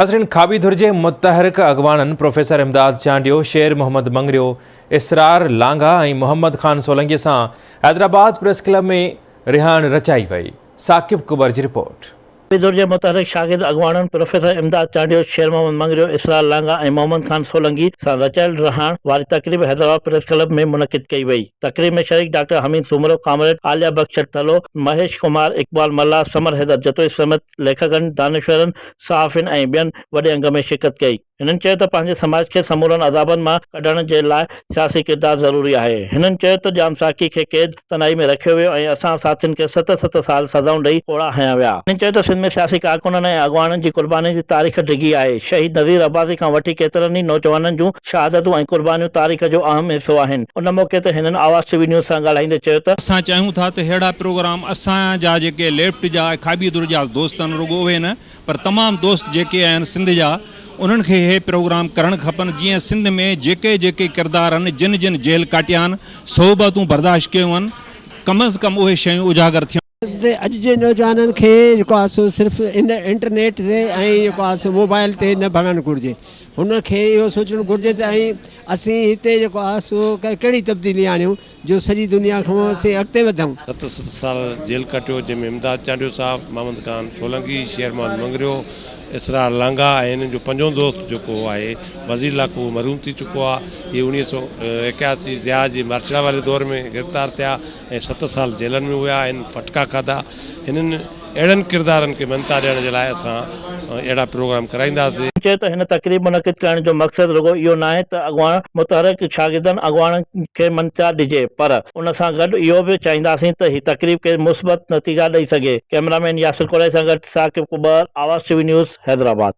असरिन खाबीधुर जे मुतहरिक अगवानन professor इमदाद चांडियो, शेर मोहम्मद मंगरियो, इसरार लांगा और मोहम्मद खान सोलंकी से हैदराबाद प्रेस क्लब में रिहान रचाई वई। साकिब कुबर की रिपोर्ट। खाबीधुर जे मुतहरिक शागिर्द अगवानन प्रोफेसर इमदाद चांडियो, शेर मोहम्मद मंगरियो, इसरार लांगा और मोहम्मद खान सोलंकी से रचायल रिहान वाली तकरीब हैदराबाद प्रेस क्लब में मुनक़िद कई वई। तकरीब में शरीक डॉक्टर हमीद सुमरो, कामरेड आलिया बख्श थलो, महेश कुमार, इकबाल मल्ला, समर हैदर जतोई समेत लेखकन, दानिशवरन, सहाफ़िन और बियन वडे अंग में शिरकत कई। हिननि चयो त पंहिंजे समाज के समूरनि अदाबनि मां कढण जे लाइ सियासी किरदार ज़रूरी आहे। हिननि चयो त जाम साकी खे क़ैद तनाई में रखियो वियो ऐं असां साथियुनि खे 7 साल सज़ाऊं ॾेई कोड़ा हया विया। हिननि चयो त सिंध में सियासी कारकुननि ऐं अॻवाननि जी क़ुर्बानी जी तारीख़ डिघी आहे। शहीद नज़ीर अब्बासी खां वठी केतिरनि ई नौजवाननि जूं शहादतूं ऐं क़ुर्बानियूं तारीख़ जो अहम हिसो आहिनि। उन मौक़े ते हिननि आवाज़ टीवी न्यूज़ सां ॻाल्हाईंदे चयो त असां चाहियूं था त अहिड़ा प्रोग्राम असांजा जेके लेफ्ट जा खाबीदुर जा दोस्त आहिनि, रुॻो उहे न पर तमामु दोस्त जेके आहिनि सिंध जा, उन्हनि खे इहे प्रोग्राम करणु खपनि जीअं सिंध में जेके जेके किरदार आहिनि, जिन जिन जेल काटिया आहिनि, सोहबतूं बर्दाश्त कयूं आहिनि, कम अज़ कम उहे शयूं उजागर थियूं। अॼु जे नौजवाननि खे जेको आहे सो सिर्फ़ु इन इंटरनेट ते ऐं जेको आहे सो मोबाइल ते न भॻणु घुरिजे। हुनखे इहो सोचणु घुरिजे त ऐं असीं हिते जेको आहे सो कहिड़ी तब्दीली आणियूं जो सॼी दुनिया खां असीं अॻिते वधूं। 7 साल जेल कटियो, जंहिंमें इमदाद चांडियो साहब, मोहम्मद खान सोलंकी, शेर मोहम्मद मंगरियो, इसरार लांगा ऐं हिननि जो पंजों दोस्त जेको आहे वज़ीर लाको मरून थी चुको आहे। इहे 1981 ज़िया जी मार्शल वारे दौर में गिरफ़्तार थिया ऐं 7 साल जेलनि में हुआ, हिन फटका खाधा। हिननि अहिड़नि किरदारनि खे मन्ता ॾियण जे लाइ असां अहिड़ा प्रोग्राम कराईंदासीं। चयो त हिन तकरीब मुनक़िद करण जो मक़सदु रुॻो इहो न आहे त अॻवान मुतहरिक शागिर्दनि अॻवाननि खे मन्ता ॾिजे, पर उन सां गॾु इहो बि चाहींदासीं त हीअ तकरीब खे मुस्बत नतीजा ॾेई सघे। कैमरामैन यासिर कुरैशी सां गॾु साकिब कुबर, आवाज़ टीवी न्यूज़, हैदराबाद।